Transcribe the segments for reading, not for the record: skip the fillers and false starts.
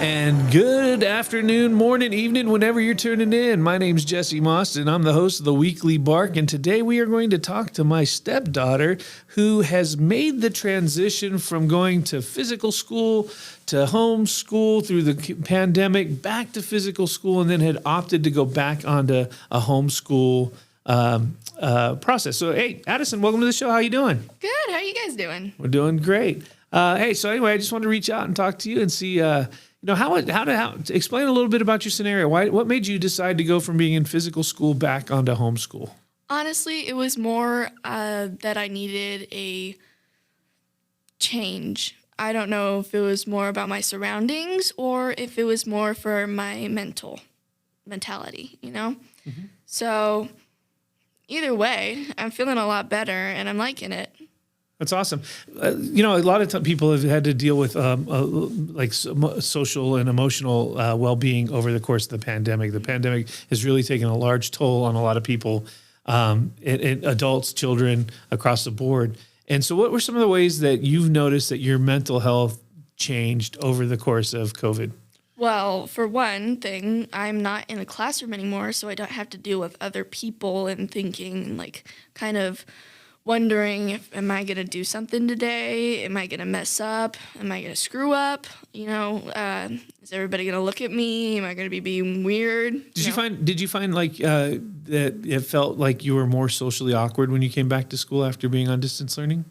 And good afternoon, morning, evening, whenever you're tuning in. My name's Jesse Moss, and I'm the host of the Weekly Bark. And today we are going to talk to my stepdaughter, who has made the transition from going to physical school to homeschool through the pandemic, back to physical school, and then had opted to go back onto a homeschool process. So, hey, Addison, welcome to the show. How you doing? Good. How are you guys doing? We're doing great. Hey, so anyway, I just wanted to reach out and talk to you and see, how explain a little bit about your scenario. What made you decide to go from being in physical school back onto homeschool? Honestly, it was more that I needed a change. I don't know if it was more about my surroundings or if it was more for my mentality, Mm-hmm. So either way, I'm feeling a lot better and I'm liking it. That's awesome. A lot of people have had to deal with social and emotional well-being over the course of the pandemic. The pandemic has really taken a large toll on a lot of people, adults, children, across the board. And so what were some of the ways that you've noticed that your mental health changed over the course of COVID? Well, for one thing, I'm not in a classroom anymore, so I don't have to deal with other people and thinking, kind of wondering am I going to do something today? Am I going to mess up? Am I going to screw up? Is everybody going to look at me? Am I going to be being weird? Did you find that it felt like you were more socially awkward when you came back to school after being on distance learning?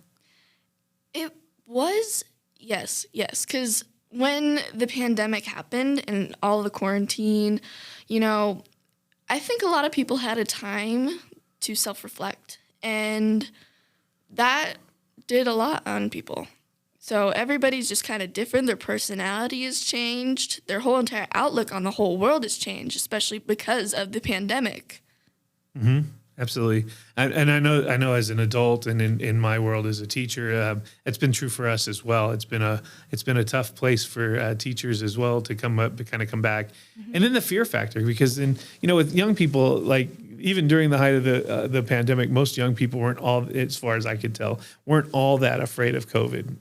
It was, yes, because when the pandemic happened and all the quarantine, I think a lot of people had a time to self-reflect. And that did a lot on people. So everybody's just kind of different. Their personality has changed. Their whole entire outlook on the whole world has changed, especially because of the pandemic. Mm-hmm. Absolutely. And I know as an adult and in my world as a teacher, it's been true for us as well. It's been a tough place for teachers as well to come back. Mm-hmm. And then the fear factor, because then, with young people, even during the height of the pandemic, most young people weren't all, as far as I could tell, weren't all that afraid of COVID.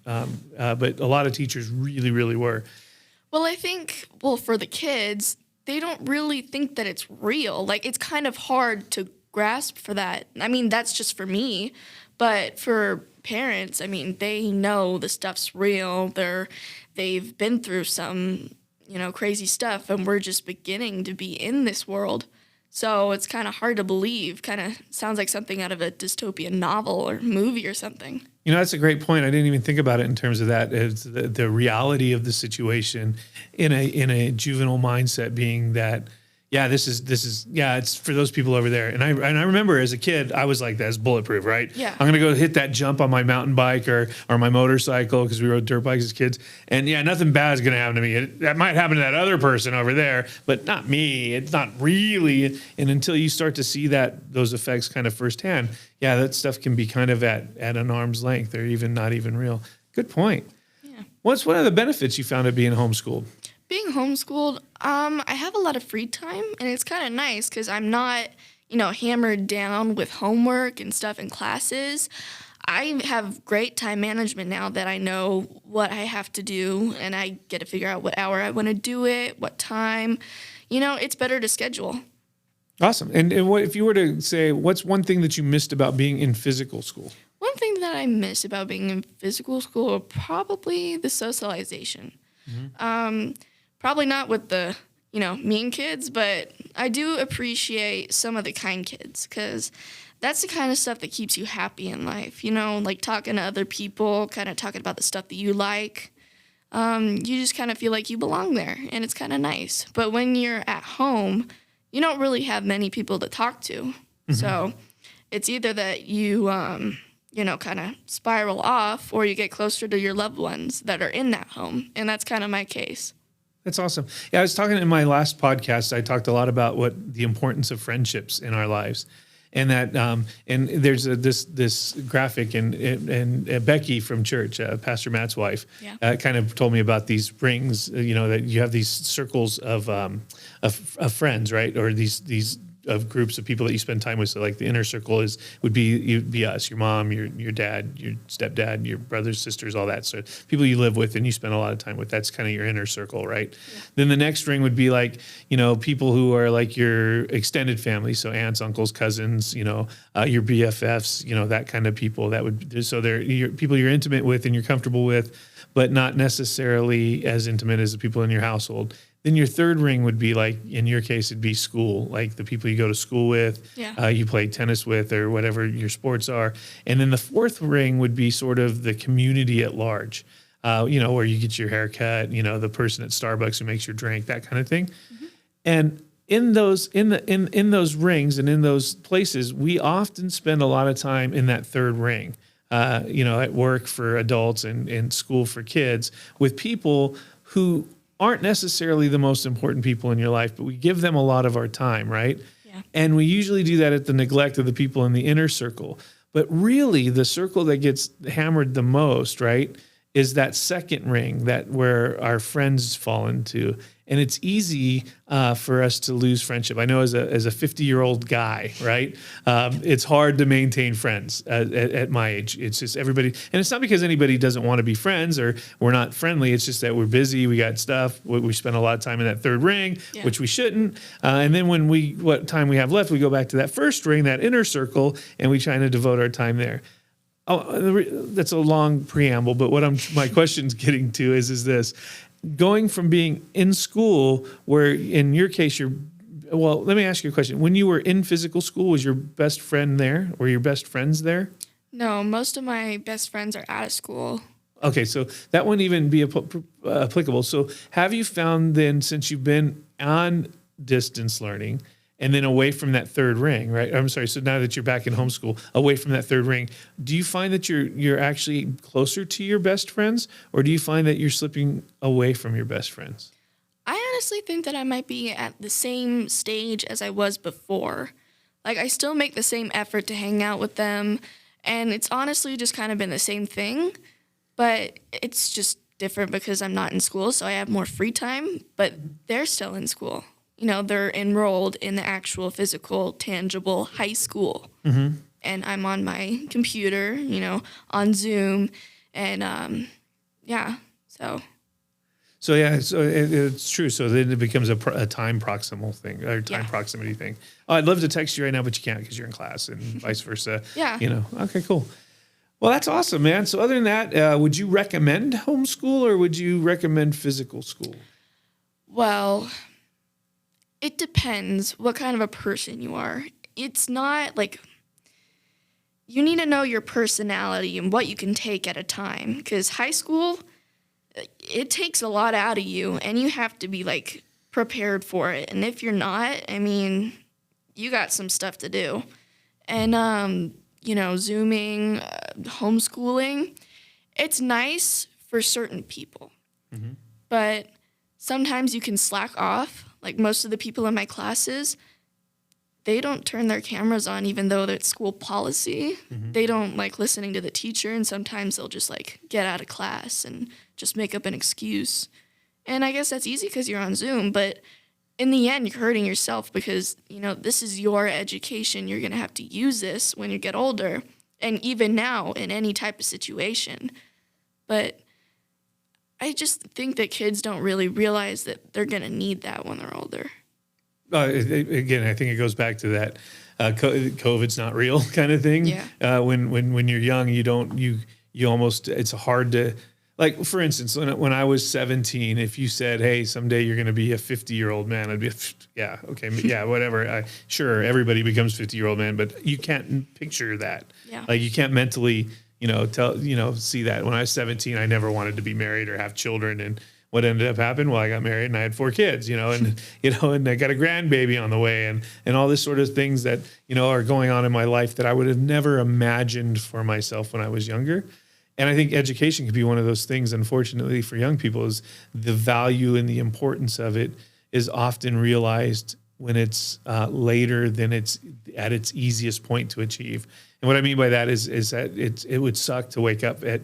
But a lot of teachers really, really were. Well, I think, for the kids, they don't really think that it's real. It's kind of hard to grasp for that. I mean, that's just for me, but for parents, they know the stuff's real. They've been through some, crazy stuff, and we're just beginning to be in this world. So it's kind of hard to believe. Kind of sounds like something out of a dystopian novel or movie or something. That's a great point. I didn't even think about it in terms of that. It's the reality of the situation in a juvenile mindset being that, it's for those people over there. And I remember as a kid, I was like that. It's bulletproof, right? Yeah. I'm going to go hit that jump on my mountain bike or my motorcycle, because we rode dirt bikes as kids. And nothing bad is going to happen to me. That might happen to that other person over there, but not me. It's not really. And until you start to see those effects kind of firsthand, that stuff can be kind of at an arm's length or even not even real. Good point. Yeah. What's one of the benefits you found of being homeschooled? Being homeschooled, I have a lot of free time, and it's kind of nice because I'm not, hammered down with homework and stuff in classes. I have great time management now that I know what I have to do, and I get to figure out what hour I want to do it, what time. It's better to schedule. Awesome. And what if you were to say, what's one thing that you missed about being in physical school? One thing that I miss about being in physical school are probably the socialization. Mm-hmm. Probably not with the, mean kids, but I do appreciate some of the kind kids because that's the kind of stuff that keeps you happy in life, talking to other people, kind of talking about the stuff that you like. You just kind of feel like you belong there, and it's kind of nice. But when you're at home, you don't really have many people to talk to. Mm-hmm. So it's either that you, kind of spiral off, or you get closer to your loved ones that are in that home. And that's kind of my case. That's awesome. Yeah, I was talking in my last podcast, I talked a lot about what the importance of friendships in our lives. And that, and there's this graphic, and Becky from church, Pastor Matt's wife, kind of told me about these rings. That you have these circles of friends, right? Or these of groups of people that you spend time with. So like the inner circle would be us, your mom, your dad, your stepdad, your brothers, sisters, all that. So people you live with and you spend a lot of time with. That's kind of your inner circle, right? Yeah. Then the next ring would be like, people who are like your extended family. So aunts, uncles, cousins, your BFFs, that kind of people. So they're people you're intimate with and you're comfortable with, but not necessarily as intimate as the people in your household. Then your third ring would be like, in your case, it'd be school, like the people you go to school with, you play tennis with, or whatever your sports are. And then the fourth ring would be sort of the community at large, where you get your hair cut, the person at Starbucks who makes your drink, that kind of thing. Mm-hmm. And in those rings and in those places, we often spend a lot of time in that third ring. At work for adults and in school for kids with people who aren't necessarily the most important people in your life, but we give them a lot of our time, right? Yeah. And we usually do that at the neglect of the people in the inner circle. But really, the circle that gets hammered the most, right, is that second ring, that where our friends fall into. And it's easy for us to lose friendship. I know as a 50-year-old guy, right? It's hard to maintain friends at my age. It's just everybody, and it's not because anybody doesn't want to be friends or we're not friendly. It's just that we're busy. We got stuff. We spend a lot of time in that third ring, which we shouldn't. And then what time we have left, we go back to that first ring, that inner circle, and we try to devote our time there. Oh, that's a long preamble, but my question's getting to is this. Going from being in school, where in your case, let me ask you a question. When you were in physical school, was your best friend there? Were your best friends there? No, most of my best friends are out of school. Okay, so that wouldn't even be applicable. So have you found then, since you've been on distance learning, and then away from that third ring, right? I'm sorry. So now that you're back in homeschool, away from that third ring, do you find that you're actually closer to your best friends, or do you find that you're slipping away from your best friends? I honestly think that I might be at the same stage as I was before. Like, I still make the same effort to hang out with them, and it's honestly just kind of been the same thing, but it's just different because I'm not in school, so I have more free time, but they're still in school. They're enrolled in the actual physical, tangible high school. Mm-hmm. And I'm on my computer, on Zoom. And, So it's true. So then it becomes a time proximal thing, or time proximity thing. Oh, I'd love to text you right now, but you can't because you're in class, and vice versa. Yeah. Okay, cool. Well, that's awesome, man. So other than that, would you recommend homeschool, or would you recommend physical school? Well, it depends what kind of a person you are. It's not like you need to know your personality and what you can take at a time, because high school, it takes a lot out of you, and you have to be like prepared for it. And if you're not, you got some stuff to do. And Zooming, homeschooling, it's nice for certain people, but sometimes you can slack off. Like most of the people in my classes, they don't turn their cameras on even though it's school policy. Mm-hmm. They don't like listening to the teacher, and sometimes they'll just like get out of class and just make up an excuse. And I guess that's easy because you're on Zoom, but in the end, you're hurting yourself because, this is your education. You're going to have to use this when you get older, and even now in any type of situation. But I just think that kids don't really realize that they're going to need that when they're older. Again, I think it goes back to that COVID's not real kind of thing. Yeah. When you're young, you almost, it's hard to, like, for instance, when I was 17, if you said, hey, someday you're going to be a 50-year-old man, I'd be, yeah, okay, yeah, whatever. Sure, everybody becomes 50-year-old man, but you can't picture that. Yeah. Like, you can't mentally see that. When I was 17, I never wanted to be married or have children. And what ended up happening? Well, I got married and I had 4 kids, and I got a grandbaby on the way, and all this sort of things that, are going on in my life that I would have never imagined for myself when I was younger. And I think education could be one of those things, unfortunately, for young people, is the value and the importance of it is often realized when it's later than it's at its easiest point to achieve. And what I mean by that is that it would suck to wake up at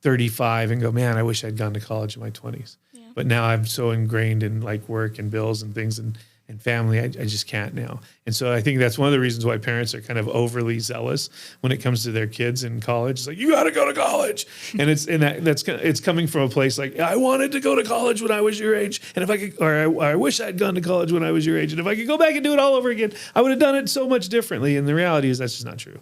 35 and go, man, I wish I'd gone to college in my 20s. Yeah. But now I'm so ingrained in like work and bills and things, and and family, I just can't now. And so I think that's one of the reasons why parents are kind of overly zealous when it comes to their kids in college. It's like, you got to go to college. And it's coming from a place like, I wanted to go to college when I was your age. And if I could, or I wish I'd gone to college when I was your age. And if I could go back and do it all over again, I would have done it so much differently. And the reality is that's just not true.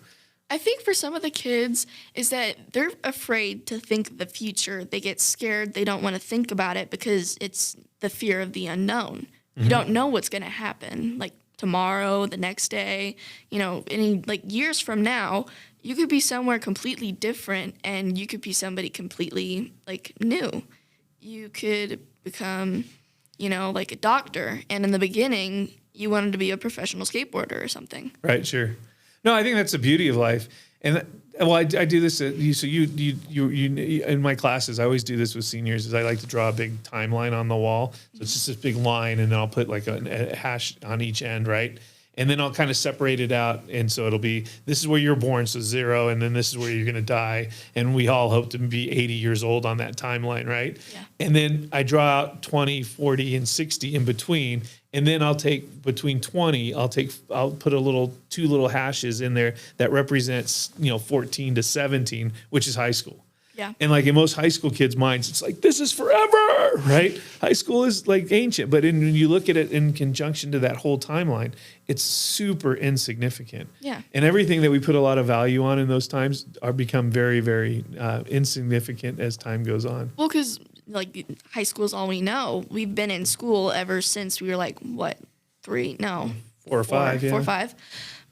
I think for some of the kids is that they're afraid to think of the future. They get scared. They don't want to think about it because it's the fear of the unknown. You don't know what's going to happen, like tomorrow, the next day, any like years from now, you could be somewhere completely different and you could be somebody completely like new. You could become, like a doctor. And in the beginning, you wanted to be a professional skateboarder or something. Right. Sure. No, I think that's the beauty of life. And well, I do this. So you in my classes, I always do this with seniors. Is I like to draw a big timeline on the wall. So it's just this big line, and then I'll put like a hash on each end, right? And then I'll kind of separate it out. And so it'll be, this is where you're born, so 0, and then this is where you're going to die. And we all hope to be 80 years old on that timeline, right? Yeah. And then I draw out 20, 40, and 60 in between. And then I'll take between 20, I'll put two little hashes in there that represents, 14 to 17, which is high school. Yeah. And like in most high school kids' minds, it's like, this is forever, right? High school is like ancient, but when you look at it in conjunction to that whole timeline, it's super insignificant. Yeah. And everything that we put a lot of value on in those times are become very, very insignificant as time goes on. Well, because like high school is all we know. We've been in school ever since we were like, what, 3? No. 4 or 5, yeah. 4 or 5.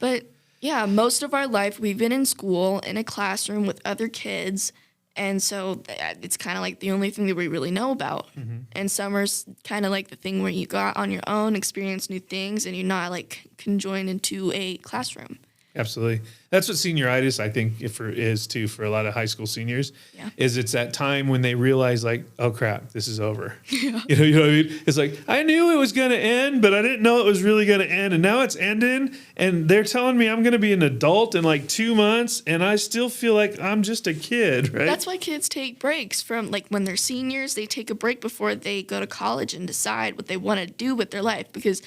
But yeah, most of our life we've been in school in a classroom with other kids. And so it's kind of like the only thing that we really know about. Mm-hmm. And summer's kind of like the thing where you go out on your own, experience new things, and you're not like conjoined into a classroom. Absolutely. That's what senioritis, I think, is too for a lot of high school seniors. Yeah. Is it's that time when they realize like, oh crap, this is over. Yeah. You know what I mean? It's like, I knew it was going to end, but I didn't know it was really going to end. And now it's ending, and they're telling me I'm going to be an adult in like 2 months, and I still feel like I'm just a kid, right? That's why kids take breaks from like when they're seniors, they take a break before they go to college and decide what they want to do with their life, because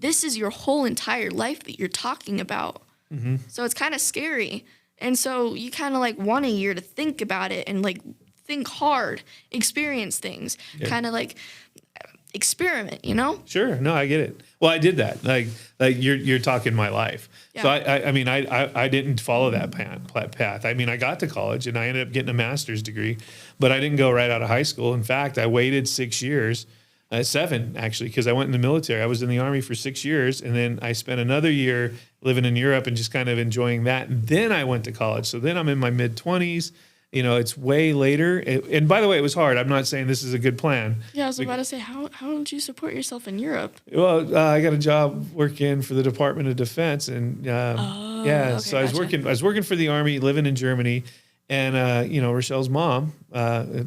this is your whole entire life that you're talking about. Mm-hmm. So it's kind of scary. And so you kind of like want a year to think about it and like think hard, experience things, kind of like experiment, Sure. No, I get it. Well, I did that. Like you're talking my life. Yeah. So I didn't follow that path. I mean, I got to college and I ended up getting a master's degree, but I didn't go right out of high school. In fact, I waited 6 years. 7 actually, because I went in the military. I was in the Army for 6 years, and then I spent another year living in Europe and just kind of enjoying that. And then I went to college. So then I'm in my mid-20s. It's way later. And by the way, it was hard. I'm not saying this is a good plan. Yeah, I was about to say, how did you support yourself in Europe? Well, I got a job working for the Department of Defense, and okay, so I was working for the Army, living in Germany. And, Rochelle's mom,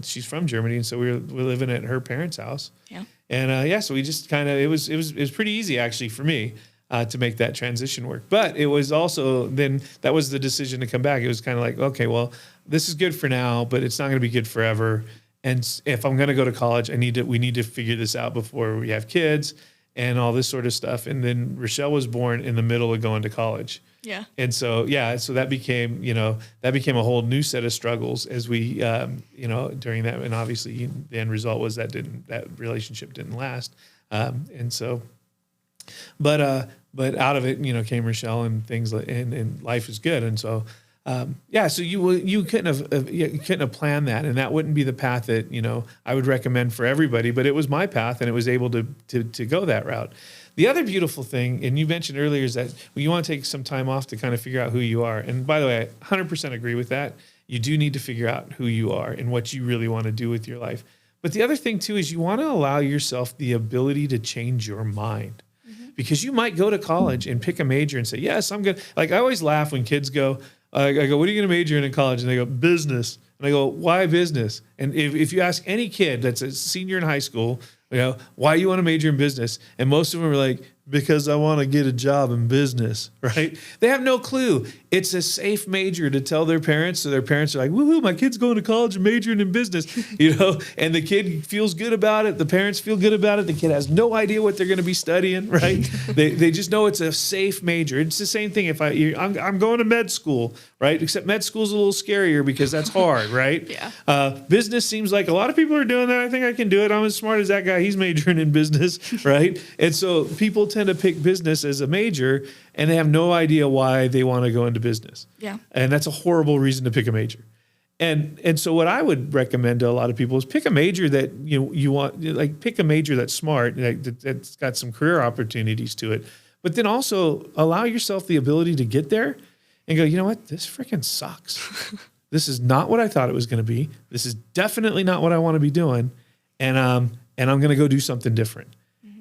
she's from Germany. And so we're living at her parents' house. Yeah. And, so we just kind of, it was pretty easy actually for me to make that transition work. But it was also, then that was the decision to come back. It was kind of like, okay, well, this is good for now, but it's not going to be good forever. And if I'm going to go to college, we need to figure this out before we have kids and all this sort of stuff. And then Rochelle was born in the middle of going to college. Yeah. And so, so that became a whole new set of struggles as we, during that. And obviously the end result was that relationship didn't last. But out of it, came Rochelle and things and life is good. And so, so you couldn't have planned that. And that wouldn't be the path that, I would recommend for everybody, but it was my path and it was able to go that route. The other beautiful thing, and you mentioned earlier, is that you want to take some time off to kind of figure out who you are. And by the way, I 100% agree with that. You do need to figure out who you are and what you really want to do with your life. But the other thing, too, is you want to allow yourself the ability to change your mind. Mm-hmm. Because you might go to college and pick a major and say, yes, I'm good. Like I always laugh when kids go, I go, what are you going to major in college? And they go, business. And I go, why business? And if you ask any kid that's a senior in high school, why you want to major in business? And most of them are like, because I want to get a job in business, right? They have no clue. It's a safe major to tell their parents. So their parents are like, woohoo, my kid's going to college and majoring in business, and the kid feels good about it. The parents feel good about it. The kid has no idea what they're going to be studying, right? they just know it's a safe major. It's the same thing if I'm going to med school, right? Except med school's a little scarier because that's hard, right? Yeah. Business seems like a lot of people are doing that. I think I can do it. I'm as smart as that guy. He's majoring in business, right? And so people tend to pick business as a major, and they have no idea why they want to go into business. Yeah. And that's a horrible reason to pick a major. And so what I would recommend to a lot of people is pick a major that you want, like pick a major that's smart, that's got some career opportunities to it, but then also allow yourself the ability to get there and go, you know what, this freaking sucks. This is not what I thought it was going to be. This is definitely not what I want to be doing. And I'm going to go do something different.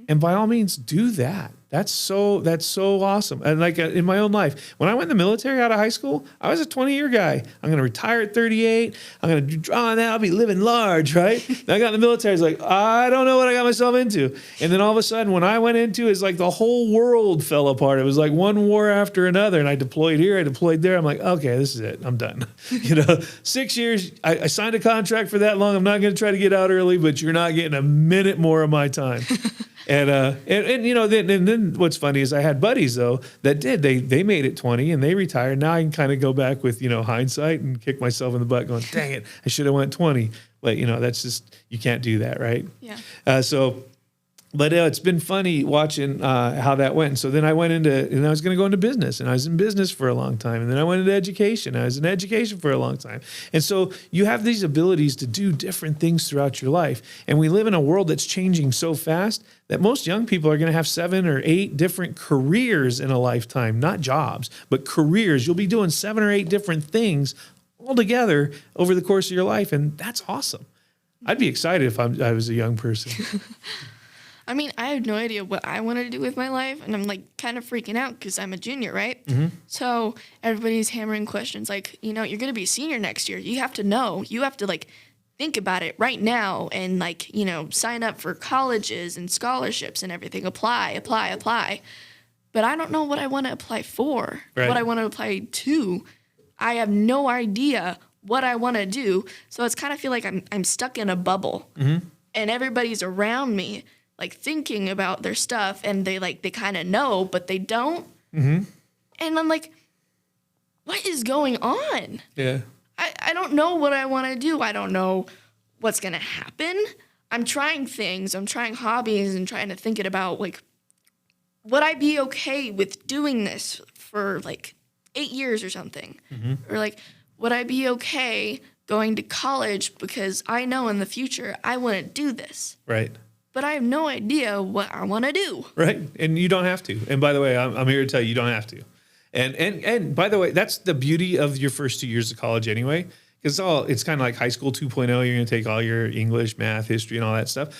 And by all means, do that. That's so awesome. And like in my own life, when I went in the military out of high school, I was a 20-year guy. I'm going to retire at 38. I'm going to draw on that. I'll be living large, right? Then I got in the military. I was like, I don't know what I got myself into. And then all of a sudden, when I went into it, it's like the whole world fell apart. It was like one war after another. And I deployed here, I deployed there. I'm like, okay, this is it. I'm done. 6 years. I signed a contract for that long. I'm not going to try to get out early, but you're not getting a minute more of my time. And then what's funny is I had buddies though that did. They made it 20 and they retired. Now I can kind of go back with hindsight and kick myself in the butt, going, "Dang it, I should have went 20." But that's just, you can't do that, right? Yeah. But it's been funny watching how that went. And so then I went and I was going to go into business, and I was in business for a long time. And then I went into education. I was in education for a long time. And so you have these abilities to do different things throughout your life. And we live in a world that's changing so fast that most young people are going to have 7 or 8 different careers in a lifetime, not jobs, but careers. You'll be doing 7 or 8 different things all together over the course of your life. And that's awesome. I'd be excited if I was a young person. I mean, I have no idea what I want to do with my life, and I'm like kind of freaking out because I'm a junior, right? Mm-hmm. So everybody's hammering questions like, you're going to be a senior next year. You have to know. You have to like think about it right now and like, sign up for colleges and scholarships and everything. Apply. But I don't know what I want to apply for, right. What I want to apply to. I have no idea what I want to do. So it's kind of feel like I'm stuck in a bubble, mm-hmm. and everybody's around me like thinking about their stuff, and they kind of know, but they don't. Mm-hmm. And I'm like, what is going on? Yeah. I don't know what I want to do. I don't know what's going to happen. I'm trying things. I'm trying hobbies and trying to think about like, would I be okay with doing this for like 8 years or something? Mm-hmm. Or like, would I be okay going to college because I know in the future I want to do this? Right. But I have no idea what I want to do. Right. And you don't have to. And by the way, I'm here to tell you, you don't have to. And by the way, that's the beauty of your first 2 years of college anyway, because it's kind of like high school 2.0. You're going to take all your English, math, history, and all that stuff.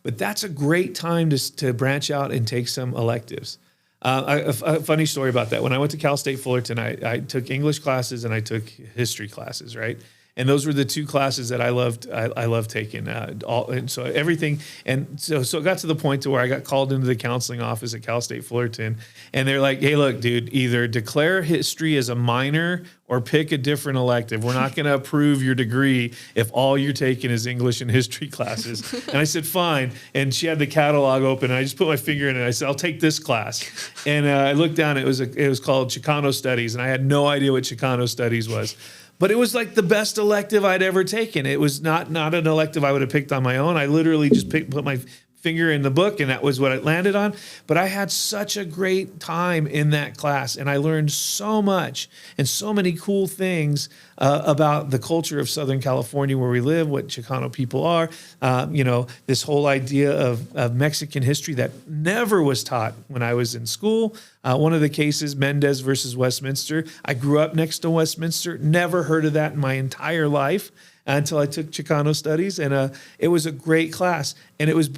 But that's a great time to branch out and take some electives. A funny story about that. When I went to Cal State Fullerton, I took English classes and I took history classes, right? And those were the 2 classes that I loved. I loved taking and so everything. And so it got to the point to where I got called into the counseling office at Cal State Fullerton, and they're like, "Hey, look, dude, either declare history as a minor or pick a different elective. We're not going to approve your degree if all you're taking is English and history classes." And I said, "Fine." And she had the catalog open, and I just put my finger in it. I said, "I'll take this class." And I looked down. It was called Chicano Studies, and I had no idea what Chicano Studies was. But it was like the best elective I'd ever taken. It was not an elective I would have picked on my own. I literally just put my finger in the book, and that was what it landed on. But I had such a great time in that class, and I learned so much and so many cool things about the culture of Southern California where we live, what Chicano people are, this whole idea of Mexican history that never was taught when I was in school. One of the cases, Mendez versus Westminster. I grew up next to Westminster, never heard of that in my entire life. until I took Chicano studies, and it was a great class. And it was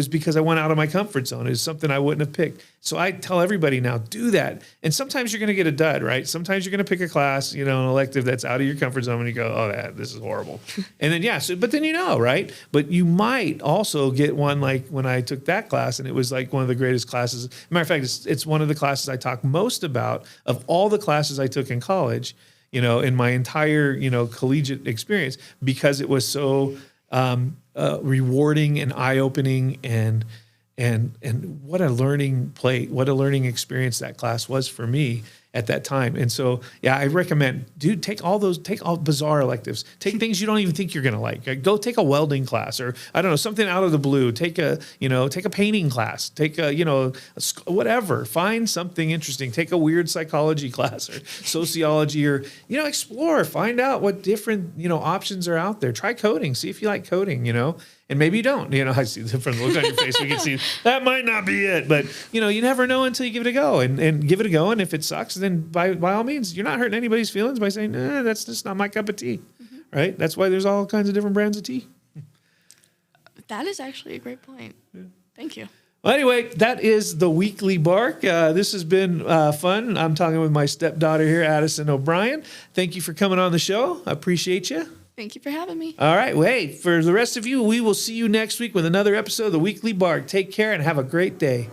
because I went out of my comfort zone. It was something I wouldn't have picked. So I tell everybody now, do that. And sometimes you're going to get a dud, right? Sometimes you're going to pick a class, an elective that's out of your comfort zone, and you go, oh, this is horrible. And then, but then right? But you might also get one like when I took that class, and it was like one of the greatest classes. Matter of fact, it's one of the classes I talk most about of all the classes I took in college, in my entire, collegiate experience, because it was so rewarding and eye-opening, and what a learning experience that class was for me at that time. And so, yeah, I recommend, dude, take all bizarre electives. Take things you don't even think you're going to like. Go take a welding class, or I don't know, something out of the blue. Take a painting class. Take whatever. Find something interesting. Take a weird psychology class or sociology, or, explore, find out what different, options are out there. Try coding. See if you like coding, and maybe you don't. I see the different look on your face. We can see that might not be it, but you never know until you give it a go, and give it a go. And if it sucks, then by all means, you're not hurting anybody's feelings by saying, that's just not my cup of tea, right? That's why there's all kinds of different brands of tea. That is actually a great point. Yeah. Thank you. Well, anyway, that is the Weekly Bark. This has been fun. I'm talking with my stepdaughter here, Addison O'Brien. Thank you for coming on the show. I appreciate you. Thank you for having me. All right. Well, hey, for the rest of you, we will see you next week with another episode of the Weekly Bark. Take care and have a great day.